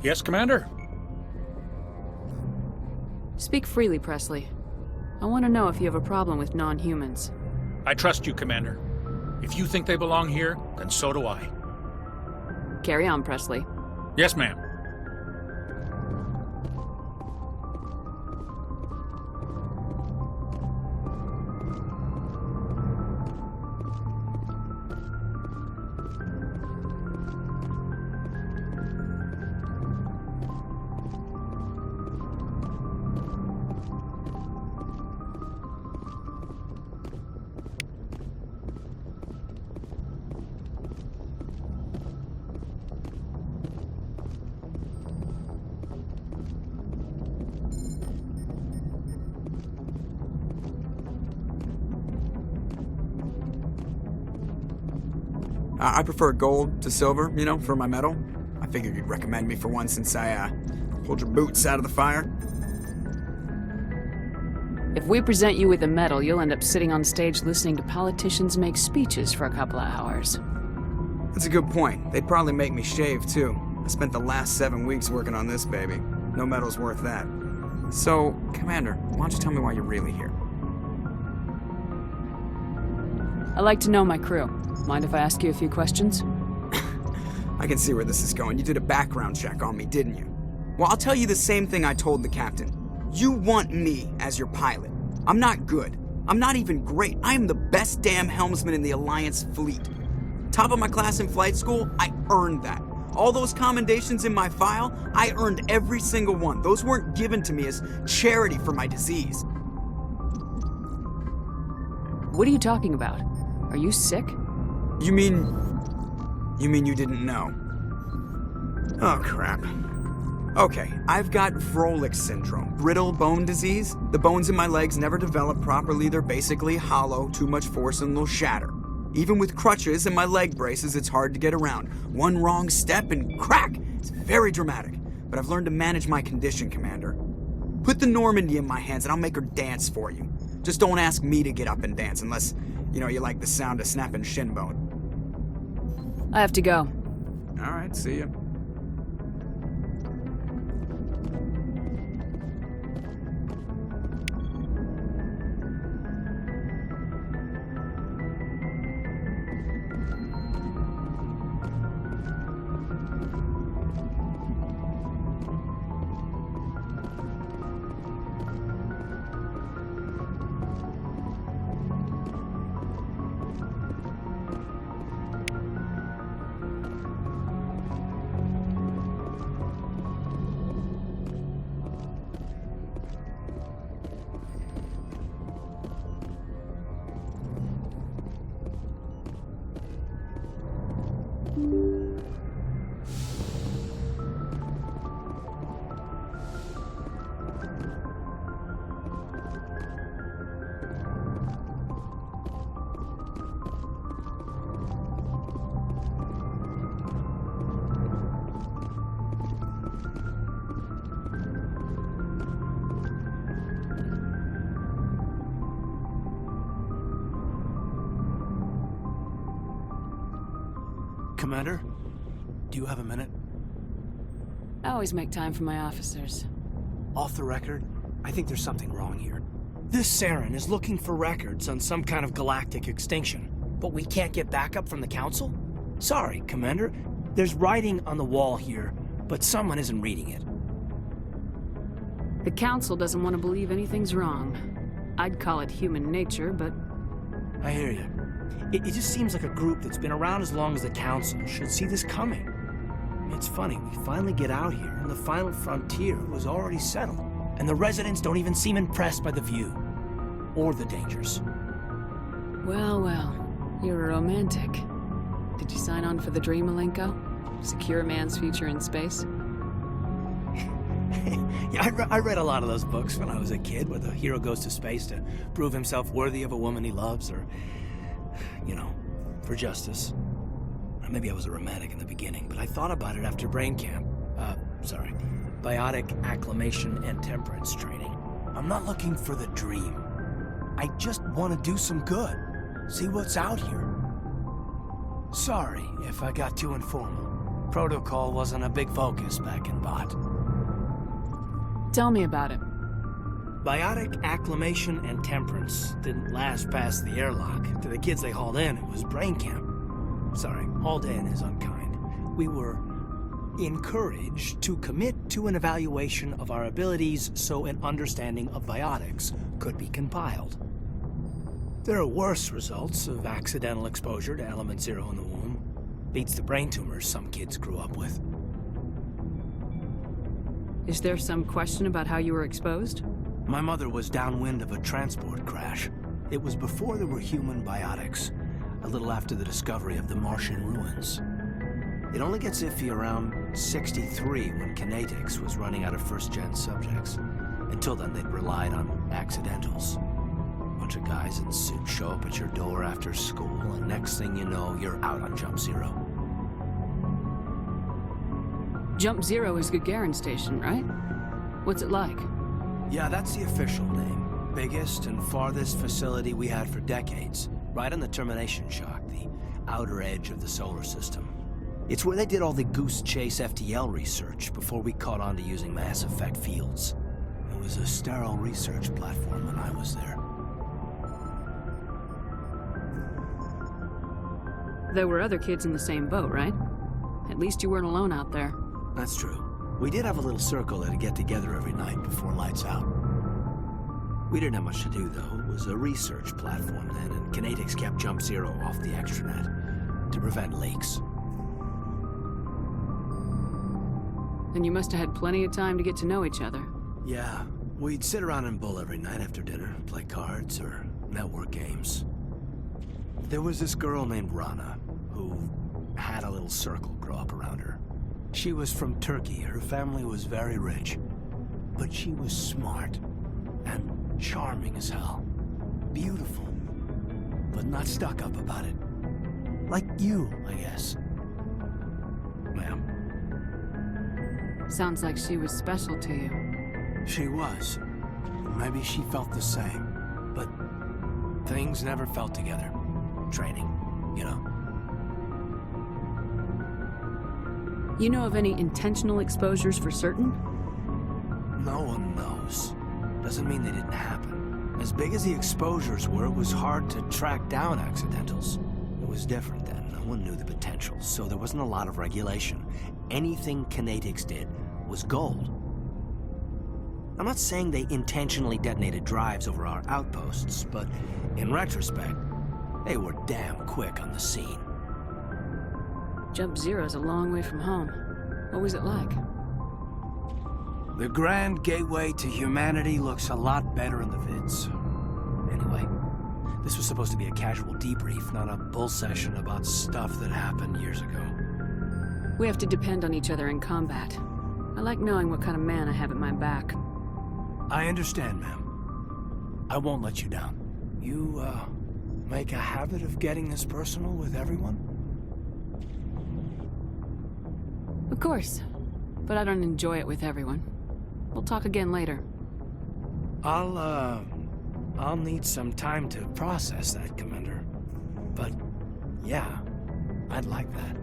Yes, Commander? Speak freely, Presley. I want to know if you have a problem with non-humans. I trust you, Commander. If you think they belong here, then so do I. Carry on, Presley. Yes, ma'am. I prefer gold to silver, you know, for my medal. I figured you'd recommend me for one since I, pulled your boots out of the fire. If we present you with a medal, you'll end up sitting on stage listening to politicians make speeches for a couple of hours. That's a good point. They'd probably make me shave, too. I spent the last 7 weeks working on this baby. No medal's worth that. So, Commander, why don't you tell me why you're really here? I like to know my crew. Mind if I ask you a few questions? I can see where this is going. You did a background check on me, didn't you? Well, I'll tell you the same thing I told the captain. You want me as your pilot. I'm not good. I'm not even great. I am the best damn helmsman in the Alliance fleet. Top of my class in flight school, I earned that. All those commendations in my file, I earned every single one. Those weren't given to me as charity for my disease. What are you talking about? Are you sick? You mean you didn't know? Oh, crap. Okay, I've got Vrolik's syndrome, brittle bone disease. The bones in my legs never develop properly. They're basically hollow, too much force and they'll shatter. Even with crutches and my leg braces, it's hard to get around. One wrong step and crack! It's very dramatic. But I've learned to manage my condition, Commander. Put the Normandy in my hands and I'll make her dance for you. Just don't ask me to get up and dance unless, you like the sound of snapping shin bone. I have to go. All right, see ya. Commander, do you have a minute? I always make time for my officers. Off the record, I think there's something wrong here. This Saren is looking for records on some kind of galactic extinction, but we can't get backup from the Council? Sorry, Commander. There's writing on the wall here, but someone isn't reading it. The Council doesn't want to believe anything's wrong. I'd call it human nature, but... I hear you. It just seems like a group that's been around as long as the Council should see this coming. It's funny, we finally get out here, and the final frontier was already settled. And the residents don't even seem impressed by the view. Or the dangers. Well, you're a romantic. Did you sign on for the dream, Malenko? Secure a man's future in space? Yeah, I read a lot of those books when I was a kid, where the hero goes to space to prove himself worthy of a woman he loves, or, for justice. Or maybe I was a romantic in the beginning, but I thought about it after brain camp. Biotic acclimation and temperance training. I'm not looking for the dream. I just want to do some good. See what's out here. Sorry if I got too informal. Protocol wasn't a big focus back in Bot. Tell me about it. Biotic acclimation and temperance didn't last past the airlock. To the kids they hauled in, it was brain camp. Sorry, hauled in is unkind. We were encouraged to commit to an evaluation of our abilities so an understanding of biotics could be compiled. There are worse results of accidental exposure to Element Zero in the womb. Beats the brain tumors some kids grew up with. Is there some question about how you were exposed? My mother was downwind of a transport crash. It was before there were human biotics, a little after the discovery of the Martian ruins. It only gets iffy around 63 when Kinetics was running out of first-gen subjects. Until then, they'd relied on accidentals. Bunch of guys in suits show up at your door after school, and next thing you know, you're out on Jump Zero. Jump Zero is Gagarin Station, right? What's it like? Yeah, that's the official name. Biggest and farthest facility we had for decades. Right on the termination shock, the outer edge of the solar system. It's where they did all the Goose Chase FTL research before we caught on to using mass effect fields. It was a sterile research platform when I was there. There were other kids in the same boat, right? At least you weren't alone out there. That's true. We did have a little circle that'd get together every night before lights out. We didn't have much to do, though. It was a research platform then, and Kinetics kept Jump Zero off the extranet to prevent leaks. And you must have had plenty of time to get to know each other. Yeah, we'd sit around and bull every night after dinner, play cards or network games. There was this girl named Rana, who had a little circle grow up around her. She was from Turkey. Her family was very rich. But she was smart and charming as hell. Beautiful, but not stuck up about it. Like you, I guess. Ma'am. Sounds like she was special to you. She was. Maybe she felt the same. But things never felt together. Training, you know. You know of any intentional exposures for certain? No one knows. Doesn't mean they didn't happen. As big as the exposures were, it was hard to track down accidentals. It was different then. No one knew the potential, so there wasn't a lot of regulation. Anything Kinetics did was gold. I'm not saying they intentionally detonated drives over our outposts, but in retrospect, they were damn quick on the scene. Jump Zero's a long way from home. What was it like? The grand gateway to humanity looks a lot better in the vids. Anyway, this was supposed to be a casual debrief, not a bull session about stuff that happened years ago. We have to depend on each other in combat. I like knowing what kind of man I have at my back. I understand, ma'am. I won't let you down. You, make a habit of getting this personal with everyone? Of course, but I don't enjoy it with everyone. We'll talk again later. I'll need some time to process that, Commander. But, yeah, I'd like that.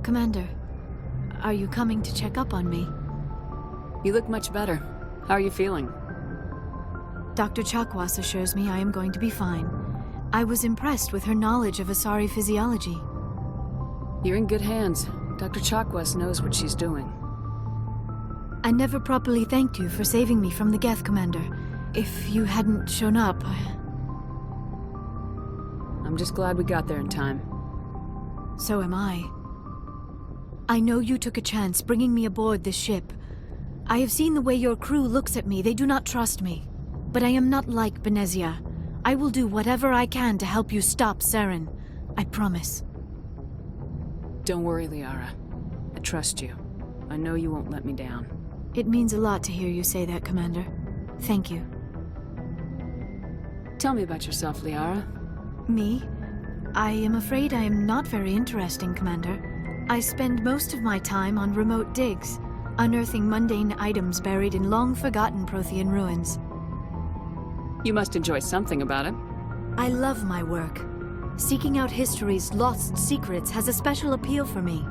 Commander, are you coming to check up on me? You look much better. How are you feeling? Dr. Chakwas assures me I am going to be fine. I was impressed with her knowledge of Asari physiology. You're in good hands. Dr. Chakwas knows what she's doing. I never properly thanked you for saving me from the Geth, Commander. If you hadn't shown up... I'm just glad we got there in time. So am I. I know you took a chance bringing me aboard this ship. I have seen the way your crew looks at me. They do not trust me. But I am not like Benezia. I will do whatever I can to help you stop Saren. I promise. Don't worry, Liara. I trust you. I know you won't let me down. It means a lot to hear you say that, Commander. Thank you. Tell me about yourself, Liara. Me? I am afraid I am not very interesting, Commander. I spend most of my time on remote digs, unearthing mundane items buried in long-forgotten Prothean ruins. You must enjoy something about it. I love my work. Seeking out history's lost secrets has a special appeal for me.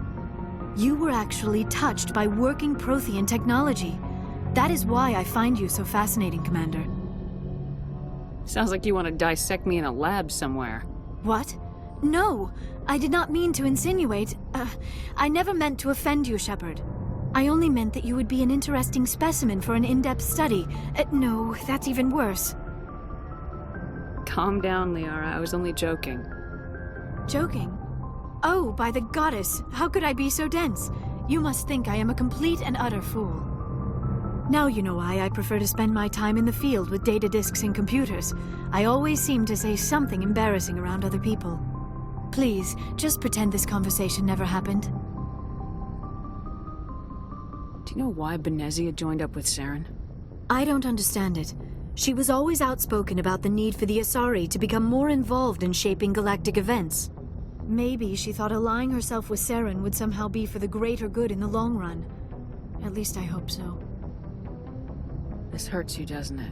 You were actually touched by working Prothean technology. That is why I find you so fascinating, Commander. Sounds like you want to dissect me in a lab somewhere. What? No, I did not mean to insinuate. I never meant to offend you, Shepard. I only meant that you would be an interesting specimen for an in-depth study. No, that's even worse. Calm down, Liara. I was only joking. Joking? Oh, by the goddess, how could I be so dense? You must think I am a complete and utter fool. Now you know why I prefer to spend my time in the field with data disks and computers. I always seem to say something embarrassing around other people. Please, just pretend this conversation never happened. Do you know why Benezia joined up with Saren? I don't understand it. She was always outspoken about the need for the Asari to become more involved in shaping galactic events. Maybe she thought allying herself with Saren would somehow be for the greater good in the long run. At least I hope so. This hurts you, doesn't it?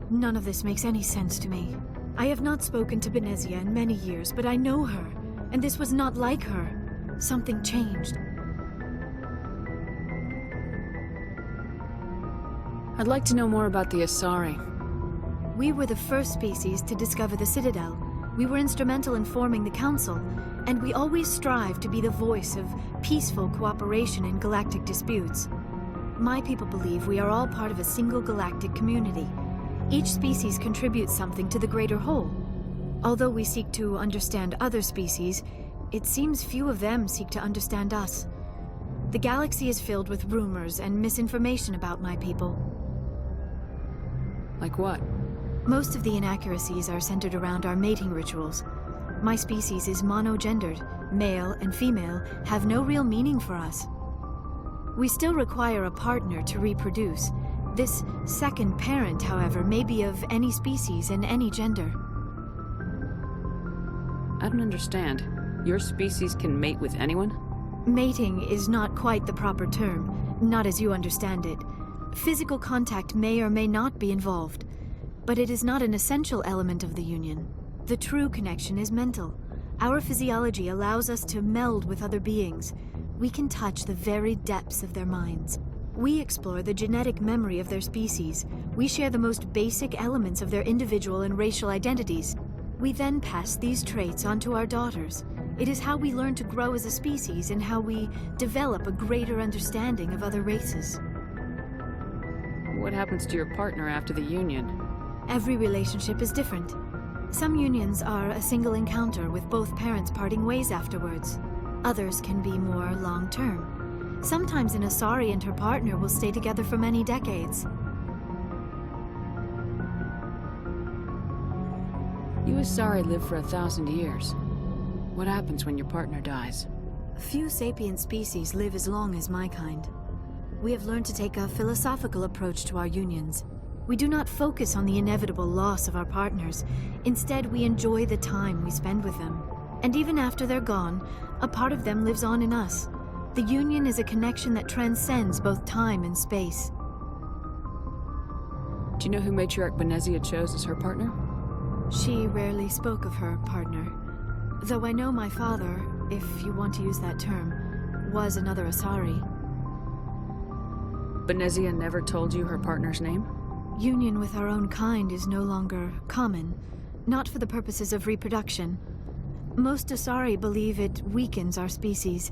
None of this makes any sense to me. I have not spoken to Benezia in many years, but I know her, and this was not like her. Something changed. I'd like to know more about the Asari. We were the first species to discover the Citadel. We were instrumental in forming the Council, and we always strive to be the voice of peaceful cooperation in galactic disputes. My people believe we are all part of a single galactic community. Each species contributes something to the greater whole. Although we seek to understand other species, it seems few of them seek to understand us. The galaxy is filled with rumors and misinformation about my people. Like what? Most of the inaccuracies are centered around our mating rituals. My species is monogendered. Male and female have no real meaning for us. We still require a partner to reproduce. This second parent, however, may be of any species and any gender. I don't understand. Your species can mate with anyone? Mating is not quite the proper term, not as you understand it. Physical contact may or may not be involved, but it is not an essential element of the union. The true connection is mental. Our physiology allows us to meld with other beings. We can touch the very depths of their minds. We explore the genetic memory of their species. We share the most basic elements of their individual and racial identities. We then pass these traits onto our daughters. It is how we learn to grow as a species and how we develop a greater understanding of other races. What happens to your partner after the union? Every relationship is different. Some unions are a single encounter with both parents parting ways afterwards. Others can be more long-term. Sometimes an Asari and her partner will stay together for many decades. You Asari live for 1,000 years. What happens when your partner dies? Few sapient species live as long as my kind. We have learned to take a philosophical approach to our unions. We do not focus on the inevitable loss of our partners. Instead, we enjoy the time we spend with them. And even after they're gone, a part of them lives on in us. The union is a connection that transcends both time and space. Do you know who Matriarch Benezia chose as her partner? She rarely spoke of her partner. Though I know my father, if you want to use that term, was another Asari. Benezia never told you her partner's name? Union with our own kind is no longer common, not for the purposes of reproduction. Most Asari believe it weakens our species.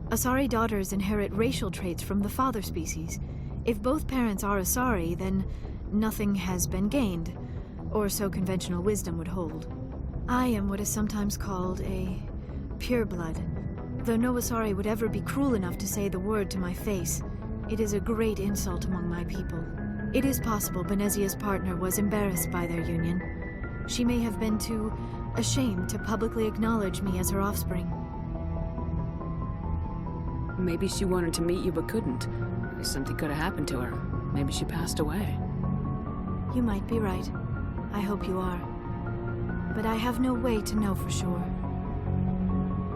Asari daughters inherit racial traits from the father species. If both parents are Asari, then nothing has been gained, or so conventional wisdom would hold. I am what is sometimes called a pureblood, though no Asari would ever be cruel enough to say the word to my face. It is a great insult among my people. It is possible Benezia's partner was embarrassed by their union. She may have been too ashamed to publicly acknowledge me as her offspring. Maybe she wanted to meet you but couldn't. Maybe something could have happened to her. Maybe she passed away. You might be right. I hope you are. But I have no way to know for sure.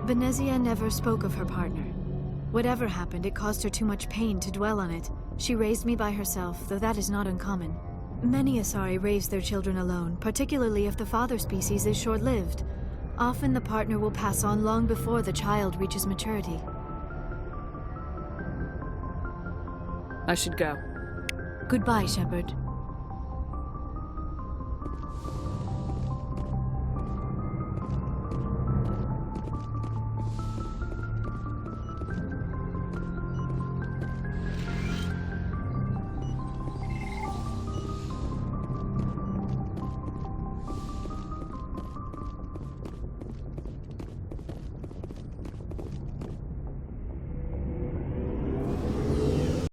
Benezia never spoke of her partner. Whatever happened, it caused her too much pain to dwell on it. She raised me by herself, though that is not uncommon. Many Asari raise their children alone, particularly if the father species is short-lived. Often the partner will pass on long before the child reaches maturity. I should go. Goodbye, Shepard.